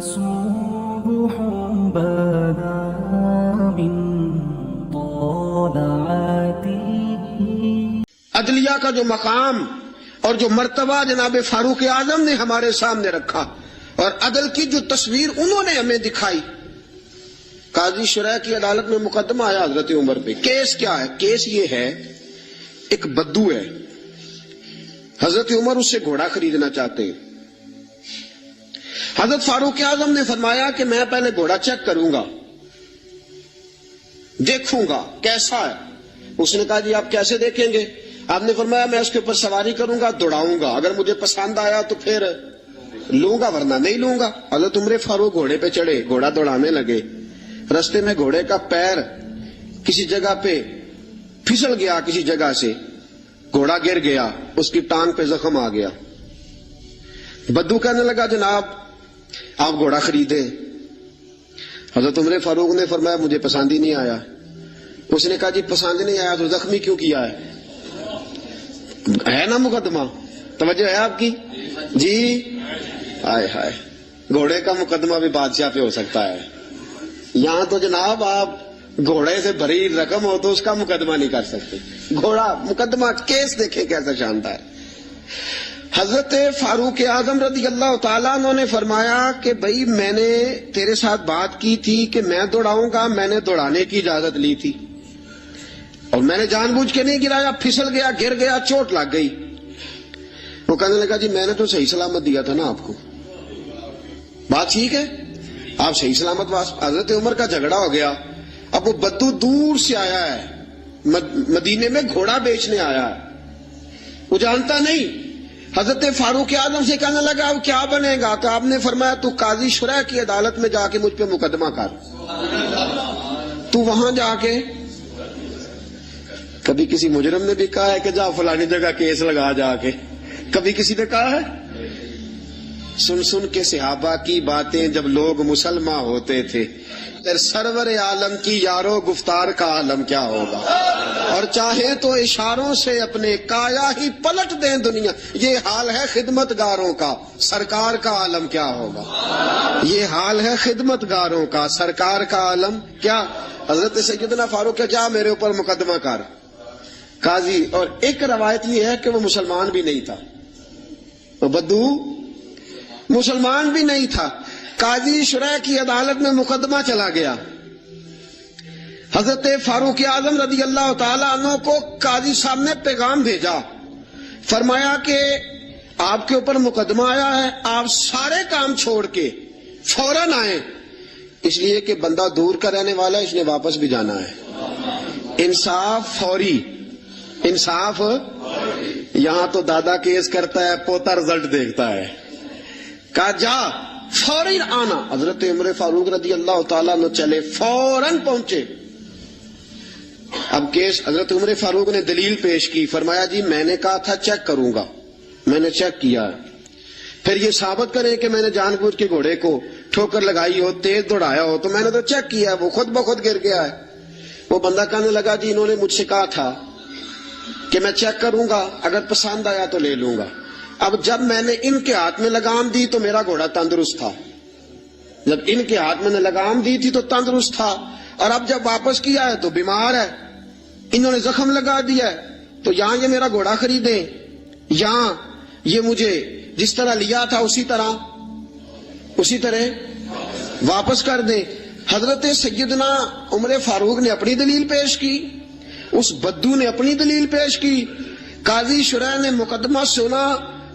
صبح بدا من طلعته. عدلیہ کا جو مقام اور جو مرتبہ جناب فاروق اعظم نے ہمارے سامنے رکھا اور عدل کی جو تصویر انہوں نے ہمیں دکھائی. قاضی شرح کی عدالت میں مقدمہ آیا حضرت عمر پہ. کیس کیا ہے؟ کیس یہ ہے، ایک بدو ہے، حضرت عمر اس سے گھوڑا خریدنا چاہتے ہیں. حضرت فاروق اعظم نے فرمایا کہ میں پہلے گھوڑا چیک کروں گا، دیکھوں گا کیسا ہے. اس نے کہا جی آپ کیسے دیکھیں گے؟ آپ نے فرمایا میں اس کے اوپر سواری کروں گا، دوڑاؤں گا، اگر مجھے پسند آیا تو پھر لوں گا ورنہ نہیں لوں گا. حضرت عمر فاروق گھوڑے پہ چڑھے، گھوڑا دوڑانے لگے. رستے میں گھوڑے کا پیر کسی جگہ پہ پھسل گیا، کسی جگہ سے گھوڑا گر گیا، اس کی ٹانگ پہ زخم آ گیا. بدو کہنے لگا جناب آپ گھوڑا خریدیں. حضرت عمر فاروق نے فرمایا مجھے پسند ہی نہیں آیا. اس نے کہا جی پسند نہیں آیا تو زخمی کیوں کیا ہے نا مقدمہ؟ توجہ ہے آپ کی؟ جی ہائے ہائے، گھوڑے کا مقدمہ بھی بادشاہ پہ ہو سکتا ہے. یہاں تو جناب آپ گھوڑے سے بھری رقم ہو تو اس کا مقدمہ نہیں کر سکتے. گھوڑا مقدمہ، کیس دیکھیں کیسا شاندار. حضرت فاروق اعظم رضی اللہ تعالیٰ عنہ نے فرمایا کہ بھائی میں نے تیرے ساتھ بات کی تھی کہ میں دوڑاؤں گا، میں نے دوڑانے کی اجازت لی تھی اور میں نے جان بوجھ کے نہیں گرایا، پھسل گیا، گر گیا، چوٹ لگ گئی. وہ کہنے لگا جی میں نے تو صحیح سلامت دیا تھا نا آپ کو، بات ٹھیک ہے، آپ صحیح سلامت. حضرت عمر کا جھگڑا ہو گیا. اب وہ بدو دور سے آیا ہے، مدینے میں گھوڑا بیچنے آیا ہے، وہ جانتا نہیں. حضرت فاروق اعظم سے کہنے لگا اب کیا بنے گا؟ تو آپ نے فرمایا تو قاضی شرح کی عدالت میں جا کے مجھ پہ مقدمہ کر. تو وہاں جا کے کبھی کسی مجرم نے بھی کہا ہے کہ جا فلانی جگہ کیس لگا جا کے؟ کبھی کسی نے کہا ہے؟ سن سن کے صحابہ کی باتیں جب لوگ مسلمان ہوتے تھے، پھر سرور عالم کی یارو گفتار کا عالم کیا ہوگا. اور چاہے تو اشاروں سے اپنے کایا ہی پلٹ دیں دنیا. یہ حال ہے خدمت گاروں کا، سرکار کا عالم کیا ہوگا. یہ حال ہے خدمت گاروں کا، سرکار کا عالم کیا. حضرت سیدنا فاروق کہ جا میرے اوپر مقدمہ کر. قاضی، اور ایک روایت یہ ہے کہ وہ مسلمان بھی نہیں تھا، وہ بدو مسلمان بھی نہیں تھا. قاضی شرح کی عدالت میں مقدمہ چلا گیا. حضرت فاروق اعظم رضی اللہ تعالیٰ عنہ کو قاضی صاحب نے پیغام بھیجا، فرمایا کہ آپ کے اوپر مقدمہ آیا ہے، آپ سارے کام چھوڑ کے فوراً آئیں، اس لیے کہ بندہ دور کا رہنے والا ہے، اس نے واپس بھی جانا ہے. انصاف فوری، انصاف. یہاں تو دادا کیس کرتا ہے، پوتا رزلٹ دیکھتا ہے. کہا جا فوراً آنا. حضرت عمر فاروق رضی اللہ تعالیٰ عنہ چلے، فوراً پہنچے. اب کیس حضرت عمر فاروق نے دلیل پیش کی، فرمایا جی میں نے کہا تھا چیک کروں گا، میں نے چیک کیا. پھر یہ ثابت کریں کہ میں نے جان بوجھ کے گھوڑے کو ٹھوکر لگائی ہو، تیز دوڑایا ہو، تو میں نے تو چیک کیا ہے، وہ خود بخود گر گیا ہے. وہ بندہ کہنے لگا جی انہوں نے مجھ سے کہا تھا کہ میں چیک کروں گا، اگر پسند آیا تو لے لوں گا. اب جب میں نے ان کے ہاتھ میں لگام دی تو میرا گھوڑا تندرست تھا، جب ان کے ہاتھ میں نے لگام دی تھی تو تندرست تھا، اور اب جب واپس کیا ہے تو بیمار ہے، انہوں نے زخم لگا دیا ہے. تو یہاں یہ میرا گھوڑا خریدیں، یہاں یہ مجھے جس طرح لیا تھا اسی طرح واپس کر دیں. حضرت سیدنا عمر فاروق نے اپنی دلیل پیش کی، اس بدو نے اپنی دلیل پیش کی. قاضی شرح نے مقدمہ سنا،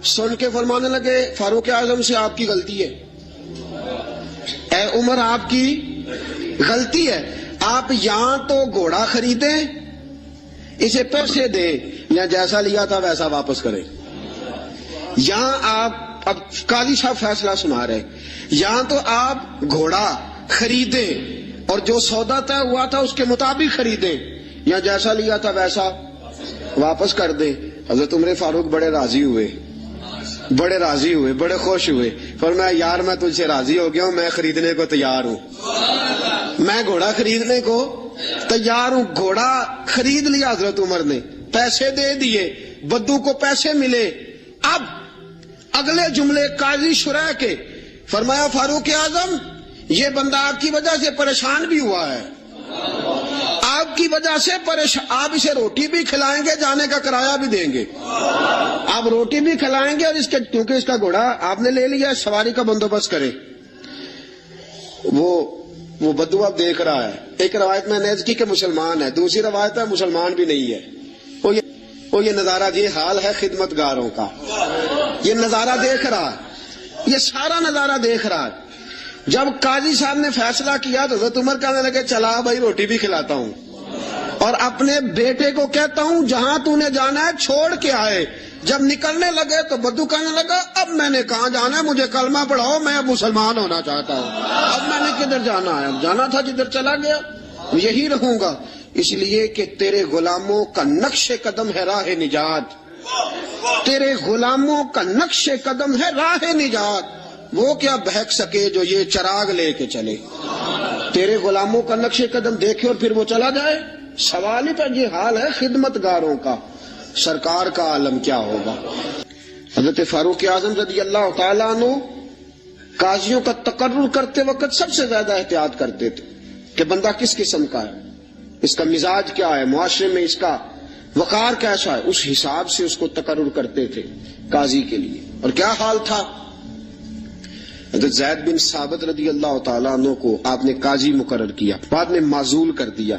سن کے فرمانے لگے فاروق اعظم سے آپ کی غلطی ہے، اے عمر آپ کی غلطی ہے. آپ یہاں تو گھوڑا خریدیں، اسے پیسے دیں، یا جیسا لیا تھا ویسا واپس کریں. یہاں آپ، اب قاضی صاحب فیصلہ سنا رہے، یہاں تو آپ گھوڑا خریدیں اور جو سودا طے ہوا تھا اس کے مطابق خریدیں، یا جیسا لیا تھا ویسا واپس کر دیں. حضرت عمر فاروق بڑے راضی ہوئے، بڑے خوش ہوئے. فرمایا یار میں تجھ سے راضی ہو گیا ہوں، میں خریدنے کو تیار ہوں، میں گھوڑا خریدنے کو تیار ہوں. گھوڑا خرید لیا حضرت عمر نے، پیسے دے دیے، بدو کو پیسے ملے. اب اگلے جملے قاضی شرح کے فرمایا فاروق اعظم یہ بندہ آپ کی وجہ سے پریشان بھی ہوا ہے, آپ کی وجہ سے پریشان, آپ اسے روٹی بھی کھلائیں گے, جانے کا کرایہ بھی دیں گے, آپ روٹی بھی کھلائیں گے, اور اس کے کیونکہ اس کا گھوڑا آپ نے لے لیا, سواری کا بندوبست کرے. وہ بدو اب دیکھ رہا ہے. ایک روایت میں نے کی کہ مسلمان ہے, دوسری روایت ہے مسلمان بھی نہیں ہے. وہ یہ نظارہ, یہ حال ہے خدمت گاروں کا. یہ نظارہ دیکھ رہا ہے, یہ سارا نظارہ دیکھ رہا ہے. جب قاضی صاحب نے فیصلہ کیا تو حضرت عمر کہنے لگے چلا بھائی روٹی بھی کھلاتا ہوں, اور اپنے بیٹے کو کہتا ہوں جہاں تو نے جانا ہے چھوڑ کے آئے. جب نکلنے لگے تو بدو کہنے لگا اب میں نے کہاں جانا ہے, مجھے کلمہ پڑھاؤ, میں اب مسلمان ہونا چاہتا ہوں, اب میں نے کدھر جانا ہے, اب جانا تھا جدھر چلا گیا یہی رہوں گا. اس لیے کہ تیرے غلاموں کا نقش قدم ہے راہ نجات, تیرے غلاموں کا نقش قدم ہے راہ نجات. وہ کیا بہک سکے جو یہ چراغ لے کے چلے, تیرے غلاموں کا نقش قدم دیکھے اور پھر وہ چلا جائے. سوال ہی پہ یہ حال ہے خدمت گاروں کا, سرکار کا عالم کیا ہوگا. حضرت فاروق اعظم رضی اللہ تعالیٰ عنہ قاضیوں کا تقرر کرتے وقت سب سے زیادہ احتیاط کرتے تھے کہ بندہ کس قسم کا ہے, اس کا مزاج کیا ہے, معاشرے میں اس کا وقار کیسا ہے, اس حساب سے اس کو تقرر کرتے تھے قاضی کے لیے. اور کیا حال تھا, حضرت زید بن ثابت رضی اللہ تعالیٰ عنہ کو آپ نے قاضی مقرر کیا, بعد میں معزول کر دیا.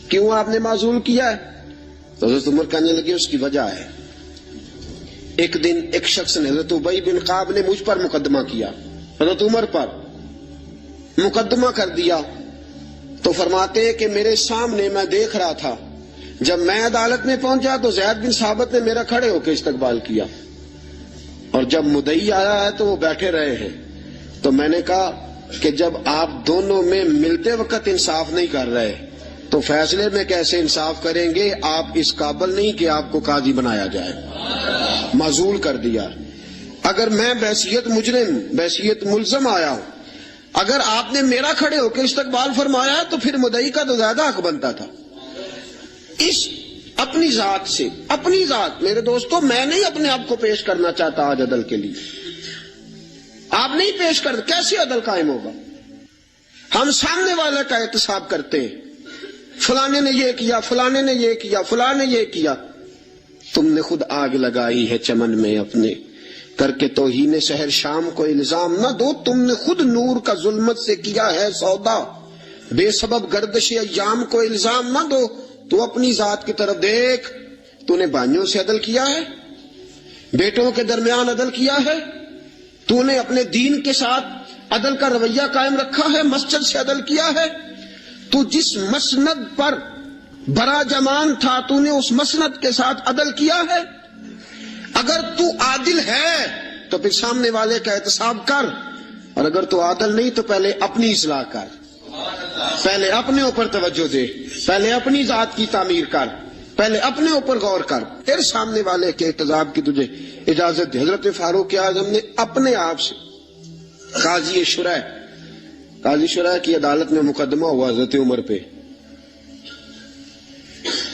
کیوں آپ نے معزول کیا ہے؟ تو حضرت عمر کہنے لگے اس کی وجہ ہے. ایک دن ایک شخص نے, حضرت ابی بن کعب نے مجھ پر مقدمہ کیا, حضرت عمر پر مقدمہ کر دیا. تو فرماتے ہیں کہ میرے سامنے میں دیکھ رہا تھا, جب میں عدالت میں پہنچا تو زید بن ثابت نے میرا کھڑے ہو کے استقبال کیا, اور جب مدعی آیا ہے تو وہ بیٹھے رہے ہیں. تو میں نے کہا کہ جب آپ دونوں میں ملتے وقت انصاف نہیں کر رہے تو فیصلے میں کیسے انصاف کریں گے, آپ اس قابل نہیں کہ آپ کو قاضی بنایا جائے. معزول کر دیا. اگر میں بحیثیت مجرم, بحیثیت ملزم آیا ہوں, اگر آپ نے میرا کھڑے ہو کے استقبال فرمایا تو پھر مدعی کا تو زیادہ حق بنتا تھا. اس اپنی ذات سے, اپنی ذات, میرے دوستو میں نہیں اپنے آپ کو پیش کرنا چاہتا آج عدل کے لیے, آپ نہیں پیش کر, کیسے عدل قائم ہوگا؟ ہم سامنے والے کا احتساب کرتے ہیں, فلانے نے یہ کیا, فلانے نے یہ کیا, فلانے نے یہ کیا. تم نے خود آگ لگائی ہے چمن میں اپنے, کر کے توہین شہر شام کو الزام نہ دو, تم نے خود نور کا ظلمت سے کیا ہے سودا, بے سبب گردش ایام کو الزام نہ دو. تو اپنی ذات کی طرف دیکھ, تو نے بھائیوں سے عدل کیا ہے, بیٹوں کے درمیان عدل کیا ہے, تو نے اپنے دین کے ساتھ عدل کا رویہ قائم رکھا ہے, مسجد سے عدل کیا ہے, تو جس مسند پر برا جمان تھا تو نے اس مسند کے ساتھ عدل کیا ہے. اگر تو عادل ہے تو پھر سامنے والے کا احتساب کر, اور اگر تو عادل نہیں تو پہلے اپنی اصلاح کر, پہلے اپنے اوپر توجہ دے, پہلے اپنی ذات کی تعمیر کر, پہلے اپنے اوپر غور کر, پھر سامنے والے کے احتساب کی تجھے اجازت دے. حضرت فاروق اعظم نے اپنے آپ سے قاضی شرح کی عدالت میں مقدمہ ہوا حضرت عمر پہ.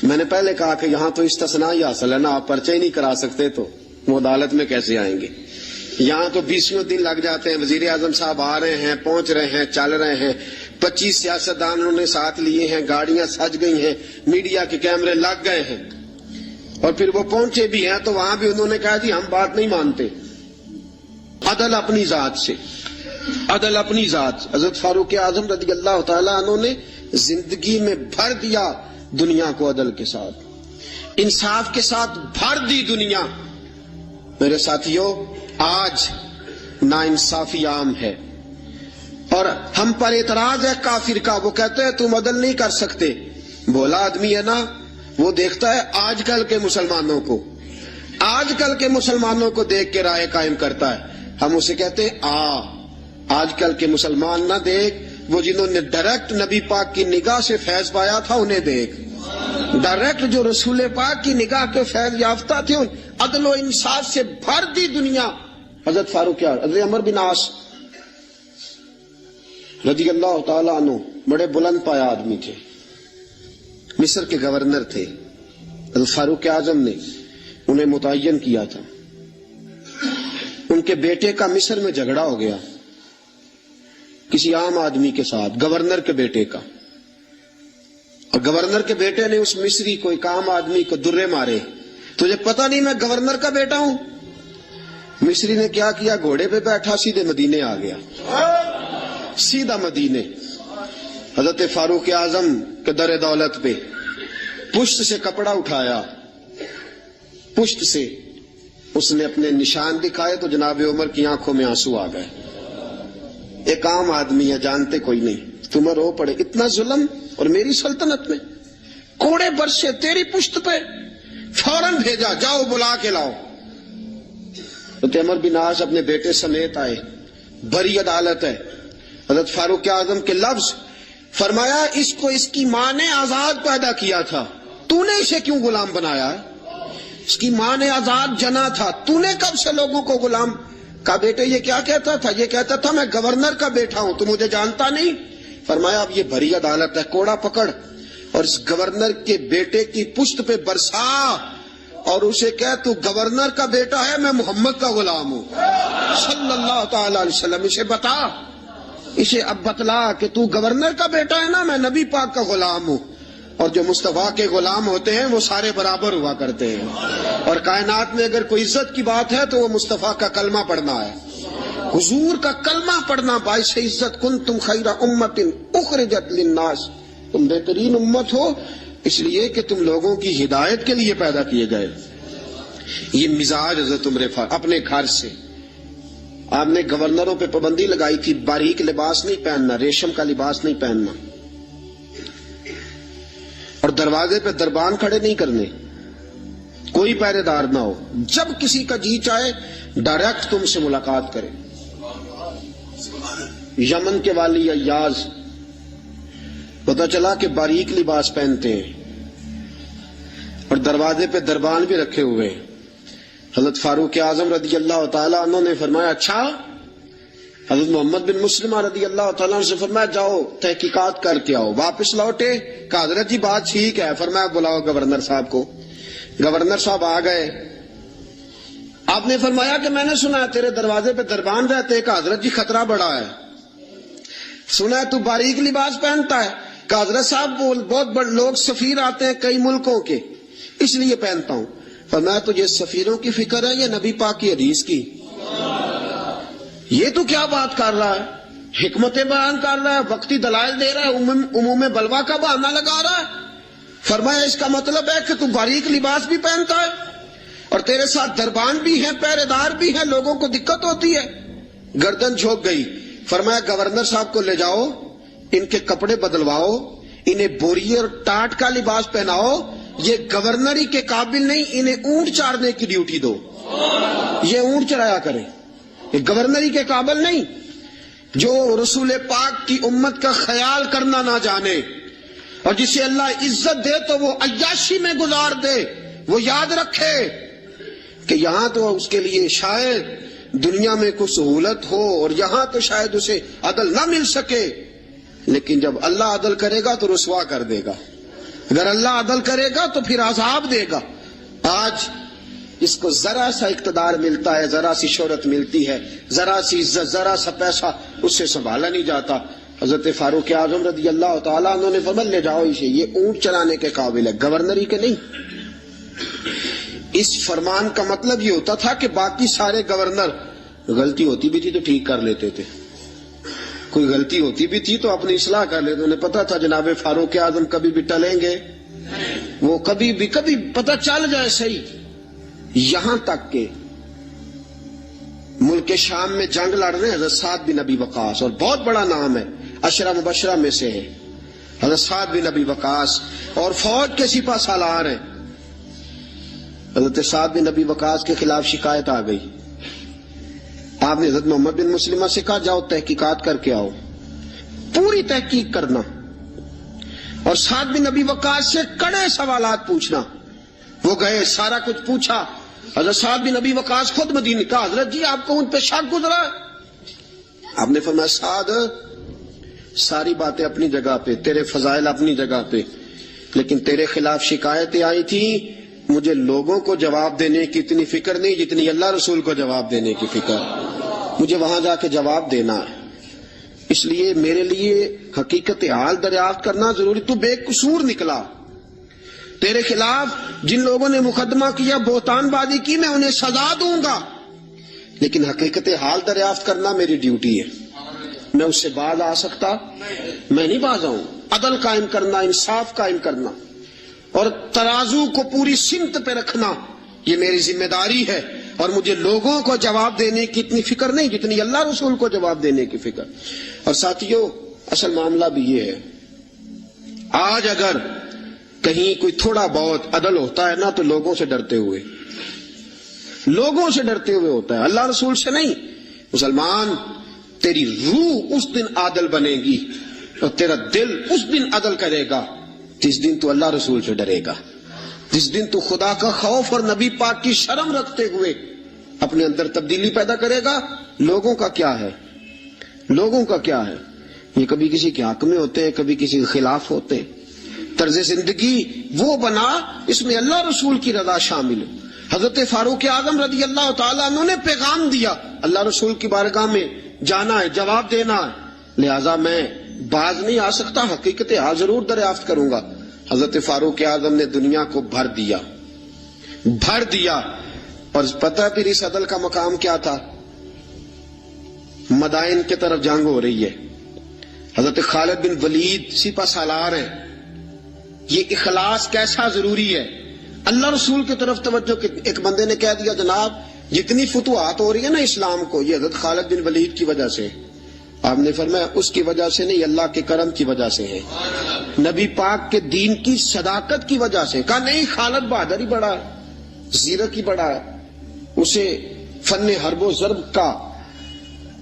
میں نے پہلے کہا کہ یہاں تو استثناء ہی حاصل ہے نا, آپ پرچہ ہی نہیں کرا سکتے تو وہ عدالت میں کیسے آئیں گے. یہاں تو 20 دن لگ جاتے ہیں, وزیر اعظم صاحب آ رہے ہیں, پہنچ رہے ہیں, چل رہے ہیں, 25 سیاستدان انہوں نے ساتھ لیے ہیں, گاڑیاں سج گئی ہیں, میڈیا کے کیمرے لگ گئے ہیں, اور پھر وہ پہنچے بھی ہیں تو وہاں بھی انہوں نے کہا جی ہم بات نہیں مانتے. عدل اپنی ذات سے, عدل اپنی ذات. حضرت فاروق اعظم رضی اللہ تعالیٰ عنہ نے زندگی میں بھر دیا دنیا کو عدل کے ساتھ, انصاف کے ساتھ بھر دی دنیا. میرے ساتھیوں, آج ناانصافی عام ہے اور ہم پر اعتراض ہے کافر کا. وہ کہتے ہیں تم عدل نہیں کر سکتے. بولا آدمی ہے نا, وہ دیکھتا ہے آج کل کے مسلمانوں کو, آج کل کے مسلمانوں کو دیکھ کے رائے قائم کرتا ہے. ہم اسے کہتے ہیں آج کل کے مسلمان نہ دیکھ, وہ جنہوں نے ڈائریکٹ نبی پاک کی نگاہ سے فیض پایا تھا انہیں دیکھ. ڈائریکٹ جو رسول پاک کی نگاہ کے فیض یافتہ تھے, عدل و انصاف سے بھر دی دنیا. حضرت فاروق اعظم, حضرت عمر بن عاص رضی اللہ تعالیٰ عنہ بڑے بلند پایا آدمی تھے, مصر کے گورنر تھے. حضرت فاروق اعظم نے انہیں متعین کیا تھا. ان کے بیٹے کا مصر میں جھگڑا ہو گیا کسی عام آدمی کے ساتھ، گورنر کے بیٹے کا، اور گورنر کے بیٹے نے اس مصری کو، ایک عام آدمی کو درے مارے. تجھے پتہ نہیں میں گورنر کا بیٹا ہوں؟ مصری نے کیا کیا، گھوڑے پہ بیٹھا سیدھے مدینے آ گیا، سیدھا مدینے. حضرت فاروق اعظم کے در دولت پہ پشت سے کپڑا اٹھایا، پشت سے اس نے اپنے نشان دکھائے تو جناب عمر کی آنکھوں میں آنسو آ گئے. ایک عام آدمی ہے، جانتے کوئی نہیں، تم رو پڑے، اتنا ظلم اور میری سلطنت میں. کوڑے برسے تیری پشت پہ، فوراً بھیجا، جاؤ بلا کے لاؤ. حضرت عمر بن عاص اپنے بیٹے سمیت آئے، بری عدالت ہے. حضرت فاروق اعظم کے لفظ، فرمایا اس کو اس کی ماں نے آزاد پیدا کیا تھا، تو نے اسے کیوں غلام بنایا ہے؟ اس کی ماں نے آزاد جنا تھا، تو نے کب سے لوگوں کو غلام کا؟ بیٹے یہ کیا کہتا تھا؟ یہ کہتا تھا میں گورنر کا بیٹا ہوں، تو مجھے جانتا نہیں. فرمایا اب یہ بھری عدالت ہے، کوڑا پکڑ اور اس گورنر کے بیٹے کی پشت پہ برسا اور اسے کہہ تو گورنر کا بیٹا ہے، میں محمد کا غلام ہوں صلی اللہ تعالی علیہ وسلم. اسے بتا، اسے اب بتلا کہ تو گورنر کا بیٹا ہے نا، میں نبی پاک کا غلام ہوں. اور جو مصطفیٰ کے غلام ہوتے ہیں وہ سارے برابر ہوا کرتے ہیں، اور کائنات میں اگر کوئی عزت کی بات ہے تو وہ مصطفیٰ کا کلمہ پڑھنا ہے. حضور کا کلمہ پڑھنا باعث عزت. کنتم خیر امت اخرجت للناس، تم بہترین امت ہو اس لیے کہ تم لوگوں کی ہدایت کے لیے پیدا کیے گئے. یہ مزاج حضرت عمر فاروق اپنے گھر سے. آپ نے گورنروں پہ پابندی لگائی تھی، باریک لباس نہیں پہننا، ریشم کا لباس نہیں پہننا، اور دروازے پہ دربان کھڑے نہیں کرنے، کوئی پہرے دار نہ ہو. جب کسی کا جی چاہے ڈائریکٹ تم سے ملاقات کرے. یمن کے والی ایاز پتہ چلا کہ باریک لباس پہنتے ہیں اور دروازے پہ دربان بھی رکھے ہوئے. حضرت فاروق اعظم رضی اللہ تعالیٰ عنہ نے فرمایا اچھا. حضرت محمد بن مسلمہ رضی اللہ تعالیٰ عنہ سے فرمایا جاؤ تحقیقات کر کے آؤ. واپس لوٹے، کہا حضرت جی بات ٹھیک ہے. فرمایا بلاؤ گورنر صاحب کو. گورنر صاحب آ گئے. آپ نے فرمایا کہ میں نے سنا ہے تیرے دروازے پہ دربان رہتے. کہا حضرت جی خطرہ بڑا ہے. سنا ہے تو باریک لباس پہنتا ہے. کہا حضرت صاحب بہت بڑے لوگ سفیر آتے ہیں کئی ملکوں کے، اس لیے پہنتا ہوں. فرمایا تجھے سفیروں کی فکر ہے یا نبی پاک کی حدیث کی؟ یہ تو کیا بات کر رہا ہے، حکمتیں بیان کر رہا ہے، وقتی دلائل دے رہا ہے، عموم بلوا کا بہانہ لگا رہا ہے. فرمایا اس کا مطلب ہے کہ تو باریک لباس بھی پہنتا ہے اور تیرے ساتھ دربان بھی ہیں، پہرے دار بھی ہیں، لوگوں کو دقت ہوتی ہے. گردن جھک گئی. فرمایا گورنر صاحب کو لے جاؤ، ان کے کپڑے بدلواؤ، انہیں بوری اور ٹاٹ کا لباس پہناؤ. یہ گورنری کے قابل نہیں، انہیں اونٹ چارنے کی ڈیوٹی دو، یہ اونٹ چرایا کریں. یہ گورنری کے قابل نہیں. جو رسول پاک کی امت کا خیال کرنا نہ جانے اور جسے اللہ عزت دے تو وہ عیاشی میں گزار دے، وہ یاد رکھے کہ یہاں تو اس کے لیے شاید دنیا میں کچھ سہولت ہو اور یہاں تو شاید اسے عدل نہ مل سکے، لیکن جب اللہ عدل کرے گا تو رسوا کر دے گا. اگر اللہ عدل کرے گا تو پھر عذاب دے گا. آج اس کو ذرا سا اقتدار ملتا ہے، ذرا سی شہرت ملتی ہے، ذرا سی عزت، ذرا سا پیسہ، اس سے سنبھالا نہیں جاتا. حضرت فاروق اعظم رضی اللہ تعالیٰ عنہ نے فرمایا لے جاؤ اسے، یہ اونٹ چلانے کے قابل ہے، گورنری کے نہیں. اس فرمان کا مطلب یہ ہوتا تھا کہ باقی سارے گورنر غلطی ہوتی بھی تھی تو ٹھیک کر لیتے تھے، کوئی غلطی ہوتی بھی تھی تو اپنی اصلاح کر لیتے. انہیں پتا تھا جناب فاروق اعظم کبھی بھی ٹلیں گے، وہ کبھی پتا چل جائے صحیح. یہاں تک کہ ملک شام میں جنگ لڑ رہے ہیں حضرت سعد بن ابی وقاص، اور بہت بڑا نام ہے، عشرہ مبشرہ میں سے ہے حضرت سعد بن ابی وقاص، اور فوج کے سپہ سالار ہیں. حضرت سعد بن ابی وقاص کے خلاف شکایت آ گئی. آپ نے حضرت محمد بن مسلمہ سے کہا جاؤ تحقیقات کر کے آؤ، پوری تحقیق کرنا اور سعد بن ابی وقاص سے کڑے سوالات پوچھنا. وہ گئے، سارا کچھ پوچھا. حضرت سعد بن ابی وقاص خود مدینے کا. حضرت جی آپ کو ان پہ شک گزرا؟ آپ نے فرمایا سعد ساری باتیں اپنی جگہ پہ، تیرے فضائل اپنی جگہ پہ، لیکن تیرے خلاف شکایتیں آئی تھی مجھے لوگوں کو جواب دینے کی اتنی فکر نہیں جتنی اللہ رسول کو جواب دینے کی فکر. مجھے وہاں جا کے جواب دینا ہے. اس لیے میرے لیے حقیقت حال دریافت کرنا ضروری. تو بے قصور نکلا. تیرے خلاف جن لوگوں نے مقدمہ کیا، بہتان بازی کی، میں انہیں سزا دوں گا، لیکن حقیقت حال دریافت کرنا میری ڈیوٹی ہے. میں اس سے باز آ سکتا؟ میں نہیں باز آؤں. عدل قائم کرنا، انصاف قائم کرنا اور ترازو کو پوری سمت پہ رکھنا، یہ میری ذمہ داری ہے. اور مجھے لوگوں کو جواب دینے کی اتنی فکر نہیں جتنی اللہ رسول کو جواب دینے کی فکر. اور ساتھیوں، اصل معاملہ بھی یہ ہے، آج اگر کہیں کوئی تھوڑا بہت عدل ہوتا ہے نا تو لوگوں سے ڈرتے ہوئے ہوتا ہے، اللہ رسول سے نہیں. مسلمان، تیری روح اس دن عادل بنے گی اور تیرا دل اس دن عدل کرے گا جس دن تو اللہ رسول سے ڈرے گا، جس دن تو خدا کا خوف اور نبی پاک کی شرم رکھتے ہوئے اپنے اندر تبدیلی پیدا کرے گا. لوگوں کا کیا ہے؟ یہ کبھی کسی کے حق میں ہوتے ہیں، کبھی کسی کے خلاف ہوتے ہیں. طرز زندگی وہ بنا اس میں اللہ رسول کی رضا شامل ہے. حضرت فاروق اعظم رضی اللہ تعالیٰ عنہ نے پیغام دیا، اللہ رسول کی بارگاہ میں جانا ہے، جواب دینا ہے، لہذا میں باز نہیں آ سکتا، حقیقت حال ضرور دریافت کروں گا. حضرت فاروق اعظم نے دنیا کو بھر دیا. اور پتہ پھر اس عدل کا مقام کیا تھا؟ مدائن کی طرف جنگ ہو رہی ہے، حضرت خالد بن ولید سپہ سالار ہیں. یہ اخلاص کیسا ضروری ہے. اللہ رسول کی طرف توجہ. ایک بندے نے کہہ دیا، جناب جتنی فتوحات ہو رہی ہے نا اسلام کو، یہ حضرت خالد بن ولید کی وجہ سے. آپ نے فرمایا اس کی وجہ سے نہیں، اللہ کے کرم کی وجہ سے ہے، نبی پاک کے دین کی صداقت کی وجہ سے. کہا نہیں، خالد بہادر ہی بڑا ہے، زیرک ہی بڑا ہے، اسے فن حرب و ضرب کا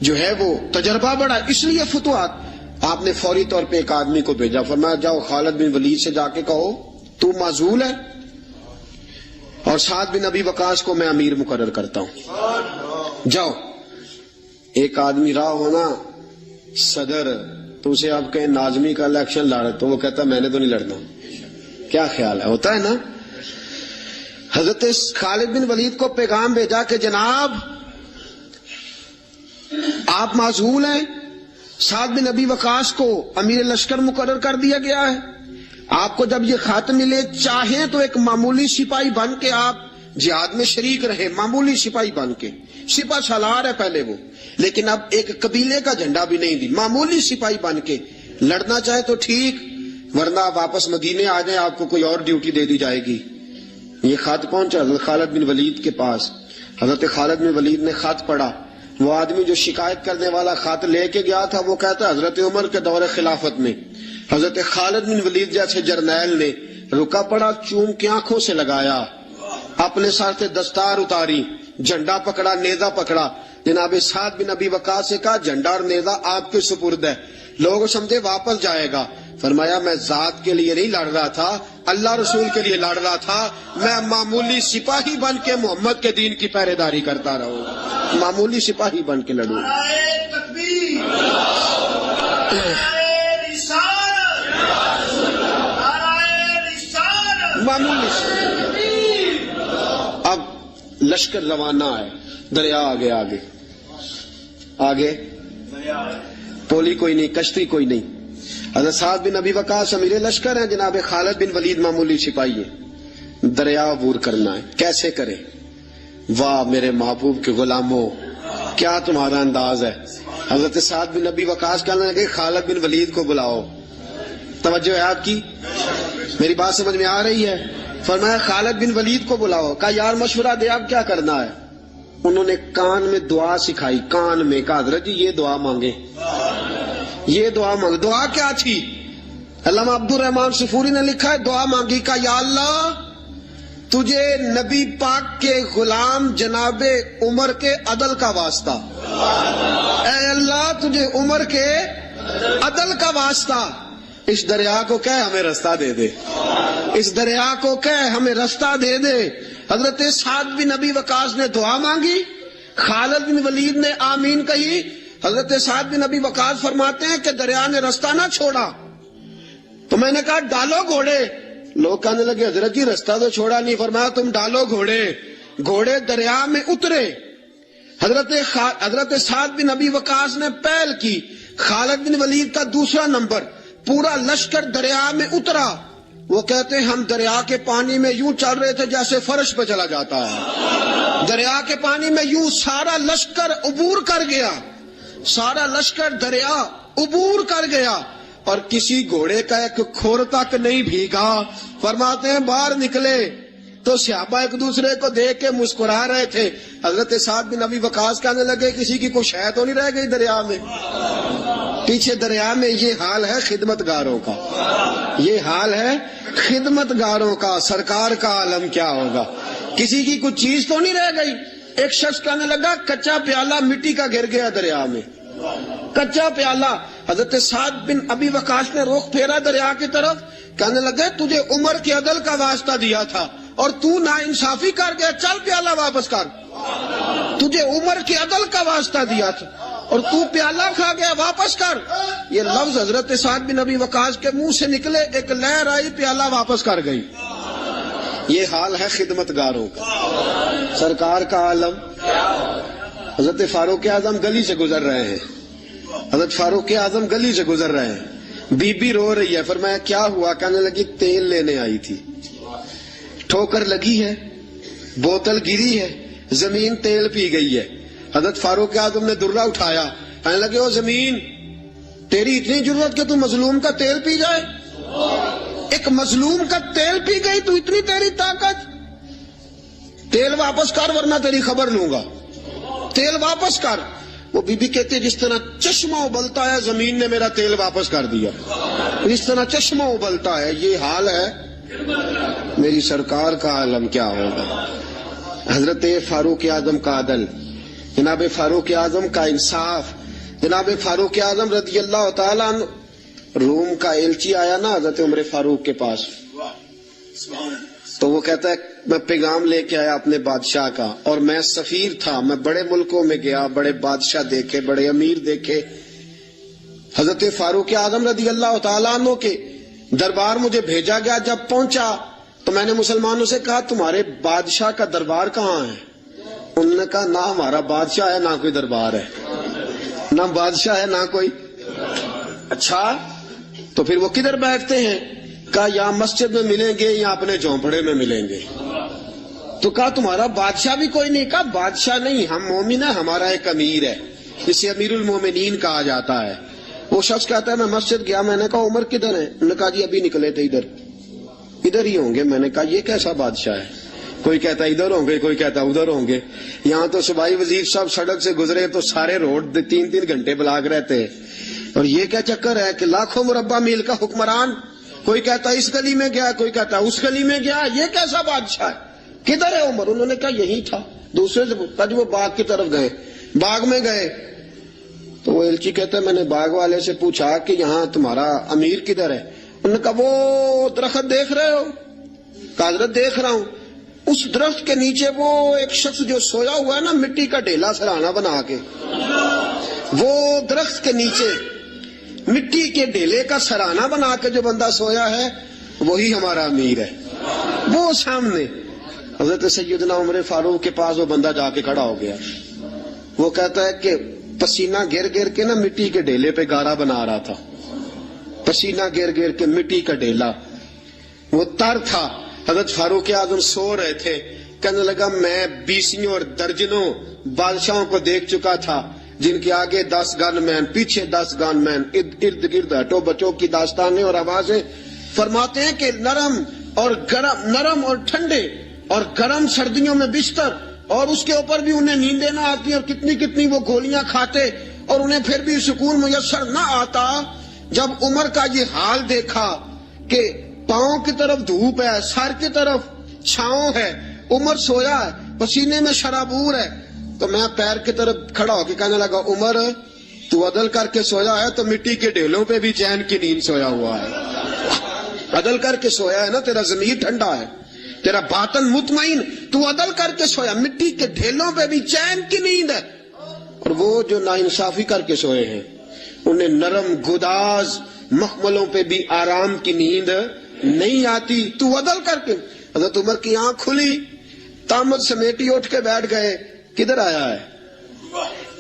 جو ہے وہ تجربہ بڑا ہے، اس لیے فتوحات. آپ نے فوری طور پہ ایک آدمی کو بھیجا، فرمایا جاؤ خالد بن ولید سے جا کے کہو تو معزول ہے اور سعد بن ابی وقاص کو میں امیر مقرر کرتا ہوں. جاؤ. ایک آدمی رہا ہونا صدر، تو اسے آپ کہیں ناظمی کا الیکشن لڑ رہے تو وہ کہتا میں نے تو نہیں لڑنا. کیا خیال ہے؟ ہوتا ہے نا. حضرت خالد بن ولید کو پیغام بھیجا کہ جناب آپ معزول ہیں، سعد بن ابی وقاص کو امیر لشکر مقرر کر دیا گیا ہے. آپ کو جب یہ خط ملے، چاہیں تو ایک معمولی سپاہی بن کے آپ جہاد میں شریک رہے، معمولی سپاہی بن کے. سپہ سالار ہے پہلے وہ، لیکن اب ایک قبیلے کا جھنڈا بھی نہیں دی، معمولی سپاہی بن کے لڑنا چاہے تو ٹھیک، ورنہ آپ واپس مدینے آ جائیں، آپ کو کوئی اور ڈیوٹی دے دی جائے گی. یہ خط پہنچا حضرت خالد بن ولید کے پاس. حضرت خالد بن ولید نے خط پڑھا. وہ آدمی جو شکایت کرنے والا خط لے کے گیا تھا وہ کہتا ہے حضرت عمر کے دور خلافت میں حضرت خالد بن ولید جیسے جرنیل نے رکا پڑا، چوم کی آنکھوں سے لگایا، اپنے ساتھ سے دستار اتاری، جھنڈا پکڑا، نیزہ پکڑا. جناب سعد بن ابی وقاص سے کہا جھنڈا اور نیزہ آپ کے سپرد ہے. لوگ سمجھے واپس جائے گا. فرمایا میں ذات کے لیے نہیں لڑ رہا تھا، اللہ رسول کے لیے لڑ رہا تھا. میں معمولی سپاہی بن کے محمد کے دین کی پہرے داری کرتا رہوں، معمولی سپاہی بن کے لڑوں. معمولی. اب لشکر روانہ ہے، دریا آگے پولی کوئی نہیں، کشتی کوئی نہیں. حضرت سعد بن ابی وقاص امیر لشکر ہیں، جناب خالد بن ولید معمولی سپاہی ہے. دریا عبور کرنا ہے، کیسے کرے؟ واہ میرے محبوب کے غلاموں، کیا تمہارا انداز ہے. حضرت سعد بن ابی وقاص کہنے لگے خالد بن ولید کو بلاؤ. توجہ ہے آپ کی؟ میری بات سمجھ میں آ رہی ہے؟ فرمایا خالد بن ولید کو بلاؤ. کہا یار مشورہ دے، آپ کیا کرنا ہے؟ انہوں نے کان میں دعا سکھائی، کان میں. کہا حضرت جی یہ دعا مانگے، یہ دعا مانگے. دعا کیا تھی؟ علامہ عبد الرحمان صفوری نے لکھا ہے دعا مانگی. کہا یا اللہ تجھے نبی پاک کے غلام جناب عمر کے عدل کا واسطہ، اے اللہ تجھے عمر کے عدل کا واسطہ، اس دریا کو کہہ ہمیں رستہ دے دے، اس دریا کو کہہ ہمیں رستہ دے دے. حضرت سعد بن ابی وقاص نے دعا مانگی، خالد بن ولید نے آمین کہی. حضرت سعد بن ابی وقاص فرماتے ہیں کہ دریا نے رستہ نہ چھوڑا تو میں نے کہا ڈالو گھوڑے. لوگ کہنے لگے حضرت جی رستہ تو چھوڑا نہیں. فرمایا تم ڈالو گھوڑے. گھوڑے دریا میں اترے. حضرت سعد بن ابی وقاص نے پہل کی, خالد بن ولید کا دوسرا نمبر. پورا لشکر دریا میں اترا. وہ کہتے ہیں ہم دریا کے پانی میں یوں چل رہے تھے جیسے فرش پہ چلا جاتا ہے. دریا کے پانی میں یوں سارا لشکر عبور کر گیا. سارا لشکر دریا عبور کر گیا اور کسی گھوڑے کا ایک کھور تک نہیں بھیگا. فرماتے ہیں باہر نکلے تو صحابہ ایک دوسرے کو دیکھ کے مسکرا رہے تھے. حضرت سعد بن ابی وقاص کہنے لگے کسی کی کوئی شے تو نہیں رہ گئی دریا میں. پیچھے دریا میں یہ حال ہے خدمت گاروں کا, یہ حال ہے خدمت گاروں کا. سرکار کا عالم کیا ہوگا, کسی کی کوئی چیز تو نہیں رہ گئی. ایک شخص کہنے لگا کچا پیالہ مٹی کا گر گیا دریا میں, کچا پیالہ. حضرت سعد بن ابی وقاص نے رخ پھیرا دریا کی طرف. کہنے لگے تجھے عمر کے عدل کا واسطہ دیا تھا اور تو ناانصافی کر گیا, چل پیالہ واپس کر. تجھے عمر کے عدل کا واسطہ دیا تھا اور تو پیالہ کھا گیا, واپس کر. یہ لفظ حضرت سعد بن ابی وقاص کے منہ سے نکلے, ایک لہر آئی, پیالہ واپس کر گئی. یہ حال ہے خدمت گاروں کا. سرکار کا عالم. حضرت فاروق اعظم گلی سے گزر رہے ہیں. حضرت فاروق اعظم گلی سے گزر رہے ہیں. بی بی رو رہی ہے. فرمایا کیا ہوا؟ کہنے لگی تیل لینے آئی تھی, ٹھوکر لگی ہے, بوتل گری ہے, زمین تیل پی گئی ہے. حضرت فاروق اعظم نے درہ اٹھایا. کہنے لگے او زمین, تیری اتنی ضرورت کہ تو مظلوم کا تیل پی جائے؟ ایک مظلوم کا تیل پی گئی تو اتنی تیری طاقت؟ تیل واپس کر ورنہ تیری خبر لوں گا. تیل واپس کر. وہ بی بی کہتے جس طرح چشمہ ابلتا ہے زمین نے میرا تیل واپس کر دیا. جس طرح چشمہ ابلتا ہے یہ حال ہے میری سرکار کا عالم کیا ہوگا. حضرت فاروق اعظم کا عدل, جناب فاروق اعظم کا انصاف. جناب فاروق اعظم رضی اللہ تعالیٰ عنہ, روم کا ایلچی آیا نا حضرت عمر فاروق کے پاس, تو وہ کہتا ہے میں پیغام لے کے آیا اپنے بادشاہ کا, اور میں سفیر تھا, میں بڑے ملکوں میں گیا, بڑے بادشاہ دیکھے, بڑے امیر دیکھے. حضرت فاروق اعظم رضی اللہ تعالیٰ عنہ کے دربار مجھے بھیجا گیا. جب پہنچا تو میں نے مسلمانوں سے کہا تمہارے بادشاہ کا دربار کہاں ہے؟ انہوں نے کہا نہ ہمارا بادشاہ ہے نہ کوئی دربار ہے, نہ بادشاہ ہے نہ کوئی. اچھا تو پھر وہ کدھر بیٹھتے ہیں؟ کہا یا مسجد میں ملیں گے یا اپنے جھونپڑے میں ملیں گے. تو کہا تمہارا بادشاہ بھی کوئی نہیں؟ کہا بادشاہ نہیں, ہم مومن ہیں, ہمارا ایک امیر ہے جسے امیر المومنین کہا جاتا ہے. وہ شخص کہتا ہے میں مسجد گیا, میں نے کہا عمر کدھر ہے؟ انہوں نے کہا جی ابھی نکلے تھے ادھر ہی ہوں گے. میں نے کہا یہ کیسا بادشاہ ہے؟ کوئی کہتا ادھر ہوں گے, کوئی کہتا ادھر ہوں گے. یہاں تو صوبائی وزیر صاحب سڑک سے گزرے تو سارے روڈ 3-3 گھنٹے بلاک رہتے ہیں. اور یہ کیا چکر ہے کہ لاکھوں مربع میل کا حکمران, کوئی کہتا اس گلی میں گیا, کوئی کہتا اس گلی میں گیا, یہ کیسا بادشاہ ہے؟ کدھر ہے عمر؟ انہوں نے کہا یہی تھا. دوسرے سے پوچھا وہ باغ کی طرف گئے, باغ میں گئے تو وہ ایلچی کہتا ہے میں نے باغ والے سے پوچھا کہ یہاں تمہارا امیر کدھر ہے؟ انہوں نے کہا وہ درخت دیکھ رہے ہو؟ کہا حضرت دیکھ رہا ہوں. اس درخت کے نیچے وہ ایک شخص جو سویا ہوا ہے نا مٹی کا ڈھیلا سرہانا بنا کے, وہ درخت کے نیچے مٹی کے ڈھیلے کا سرہانا بنا کے جو بندہ سویا ہے وہی ہمارا امیر ہے. وہ سامنے حضرت سیدنا عمر فاروق کے پاس وہ بندہ جا کے کھڑا ہو گیا. وہ کہتا ہے کہ پسینہ گر گر کے نا مٹی کے ڈھیلے پہ گارا بنا رہا تھا, پسینہ گر گر کے مٹی کا ڈھیلا, وہ تر تھا. حضرت فاروق اعظم سو رہے تھے. کہنے لگا میں 20 اور درجنوں بادشاہوں کو دیکھ چکا تھا جن کے آگے 10 گن مین, پیچھے 10 گن مین, ارد گرد ہٹو بچوں کی داستانیں اور آوازیں. فرماتے ہیں کہ نرم اور گرم, نرم اور ٹھنڈے اور گرم سردیوں میں بستر, اور اس کے اوپر بھی انہیں نیندیں نہ آتی اور کتنی کتنی وہ گولیاں کھاتے اور انہیں پھر بھی سکون میسر نہ آتا. جب عمر کا یہ حال دیکھا کہ پاؤں کی طرف دھوپ ہے, سر کی طرف چھاؤں ہے, عمر سویا ہے, پسینے میں شرابور ہے, تو میں پیر کی طرف کھڑا ہو کے کہنے لگا عمر تو عدل کر کے سویا ہے تو مٹی کے ڈھیلوں پہ بھی چین کی نیند سویا ہوا ہے. عدل کر کے سویا ہے نا, تیرا ضمیر ٹھنڈا ہے, تیرا باطن مطمئن, تو عدل کر کے سویا, مٹی کے ڈھیلوں پہ بھی چین کی نیند ہے. اور وہ جو ناانصافی کر کے سوئے ہیں انہیں نرم گداز مخملوں پہ بھی آرام کی نیند نہیں آتی تو عدل کر کے. حضرت عمر کی آنکھ کھلی, تامت سمیٹی اٹھ کے بیٹھ گئے. کدھر آیا ہے؟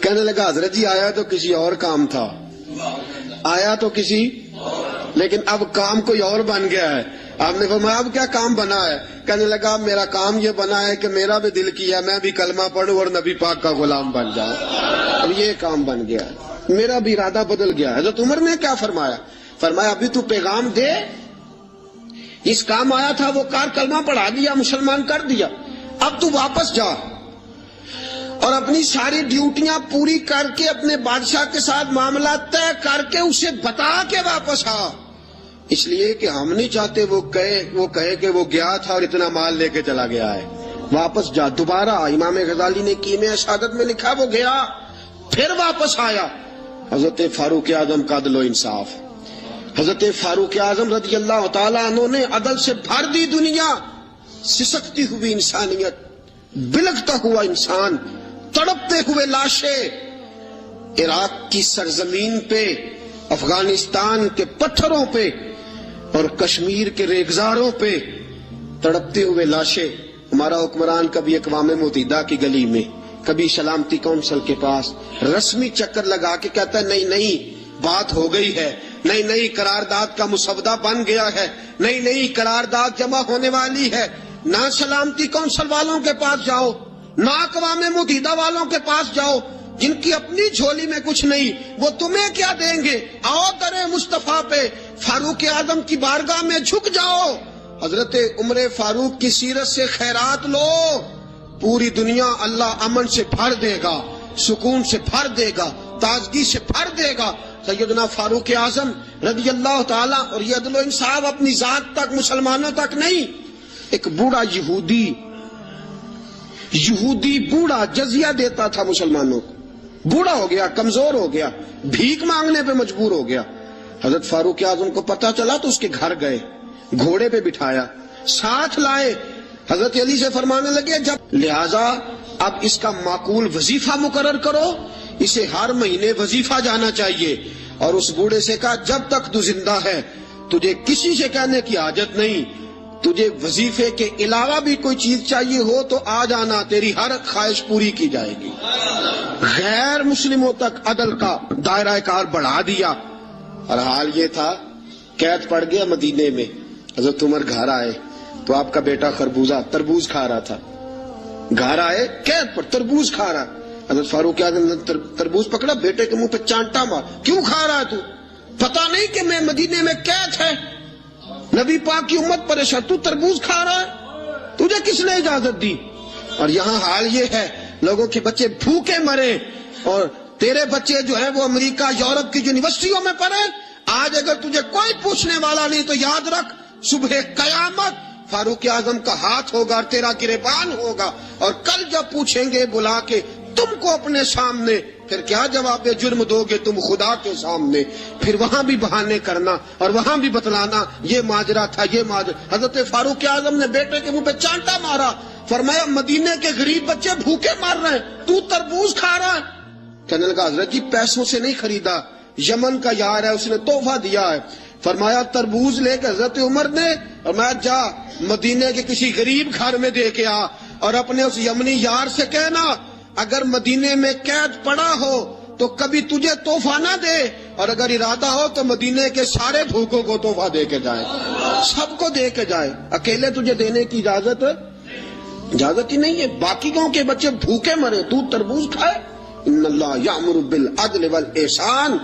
کہنے لگا حضرت جی آیا تو کسی اور کام تھا, آیا تو کسی, لیکن اب کام کوئی اور بن گیا ہے. آپ نے فرمایا اب کیا کام بنا ہے؟ کہنے لگا میرا کام یہ بنا ہے کہ میرا بھی دل کیا میں بھی کلمہ پڑھوں اور نبی پاک کا غلام بن جاؤں. اب یہ کام بن گیا ہے, میرا بھی ارادہ بدل گیا. حضرت عمر نے کیا فرمایا؟ فرمایا ابھی تو پیغام دے, اس کام آیا تھا وہ کار, کلمہ پڑھا دیا, مسلمان کر دیا, اب تو واپس جا اور اپنی ساری ڈیوٹیاں پوری کر کے اپنے بادشاہ کے ساتھ معاملات طے کر کے اسے بتا کے واپس آ. اس لیے کہ ہم نہیں چاہتے وہ کہے کہ وہ گیا تھا اور اتنا مال لے کے چلا گیا ہے. واپس جا دوبارہ. امام غزالی نے کیمیا شہادت میں لکھا وہ گیا پھر واپس آیا. حضرت فاروق اعظم کا عدل و انصاف. حضرت فاروق اعظم رضی اللہ تعالیٰ عنہ نے عدل سے بھر دی دنیا. سسکتی ہوئی انسانیت, بلکتا ہوا انسان, تڑپتے ہوئے لاشیں عراق کی سرزمین پہ, افغانستان کے پتھروں پہ اور کشمیر کے ریگزاروں پہ تڑپتے ہوئے لاشیں. ہمارا حکمران کبھی اقوام متحدہ کی گلی میں, کبھی سلامتی کونسل کے پاس رسمی چکر لگا کے کہتا ہے نہیں بات ہو گئی ہے, نہیں قرارداد کا مسودہ بن گیا ہے, نہیں قرارداد جمع ہونے والی ہے. نہ سلامتی کونسل والوں کے پاس جاؤ, نہ اقوام متحدہ والوں کے پاس جاؤ, جن کی اپنی جھولی میں کچھ نہیں, وہ تمہیں کیا دیں گے. آؤ در مصطفیٰ پہ فاروق اعظم کی بارگاہ میں جھک جاؤ. حضرت عمر فاروق کی سیرت سے خیرات لو, پوری دنیا اللہ امن سے بھر دے گا, سکون سے بھر دے گا, تازگی سے بھر دے گا. سیدنا فاروق اعظم رضی اللہ تعالیٰ, اور یہ عدل و انصاف اپنی ذات تک, مسلمانوں تک نہیں. ایک بوڑھا یہودی بوڑھا جزیہ دیتا تھا مسلمانوں کو, بوڑھا ہو گیا, کمزور ہو گیا, بھیک مانگنے پہ مجبور ہو گیا. حضرت فاروق اعظم کو پتہ چلا تو اس کے گھر گئے, گھوڑے پہ بٹھایا, ساتھ لائے. حضرت علی سے فرمانے لگے جب لہذا اب اس کا معقول وظیفہ مقرر کرو, اسے ہر مہینے وظیفہ جانا چاہیے. اور اس بوڑھے سے کہا جب تک تو زندہ ہے تجھے کسی سے کہنے کی حاجت نہیں, تجھے وظیفے کے علاوہ بھی کوئی چیز چاہیے ہو تو آ جانا, تیری ہر خواہش پوری کی جائے گی. غیر مسلموں تک عدل کا دائرہ کار بڑھا دیا. اور حال یہ تھا قید پڑ گیا مدینے میں. حضرت عمر گھر آئے تو آپ کا بیٹا تربوز کھا رہا تھا. گھر آئے قید پر تربوز کھا رہا. حضرت فاروق اعظم نے تربوز پکڑا, بیٹے کے منہ پہ چانٹا مار, کیوں کھا رہا ہے تو, پتا نہیں کہ میں مدینے میں قید ہے, نبی پاک کی امت پریشان, تو تربوز کھا رہا ہے, تجھے کس نے اجازت دی. اور یہاں حال یہ ہے لوگوں کے بچے بھوکے مرے اور تیرے بچے جو ہیں وہ امریکہ یورپ کی یونیورسٹیوں میں پڑھے. آج اگر تجھے کوئی پوچھنے والا نہیں تو یاد رکھ صبح قیامت فاروق اعظم کا ہاتھ ہوگا اور تیرا گریبان ہوگا, اور کل جب پوچھیں گے بلا کے تم کو اپنے سامنے, پھر کیا جواب جرم دو گے تم خدا کے سامنے, پھر وہاں بھی بہانے کرنا اور وہاں بھی بتلانا یہ ماجرا تھا, یہ ماجرا. حضرت فاروق اعظم نے بیٹے کے منہ پہ چانٹا مارا, فرمایا مدینے کے غریب بچے بھوکے مر رہے ہیں, تو تربوز کھا رہا ہے. کہنے لگا حضرت جی پیسوں سے نہیں خریدا, یمن کا یار ہے اس نے تحفہ دیا ہے. فرمایا تربوز لے کے حضرت عمر نے, اور میں جا مدینے کے کسی غریب گھر میں دے کے آ, اور اپنے اس یمنی یار سے کہنا اگر مدینے میں قید پڑا ہو تو کبھی تجھے تحفہ نہ دے, اور اگر ارادہ ہو تو مدینے کے سارے بھوکوں کو تحفہ دے کے جائے, سب کو دے کے جائے, اکیلے تجھے دینے کی اجازت ہی نہیں ہے. باقی گاؤں کے بچے بھوکے مرے, تو تربوز کھائے. ان اللہ یامر بالعدل والاحسان,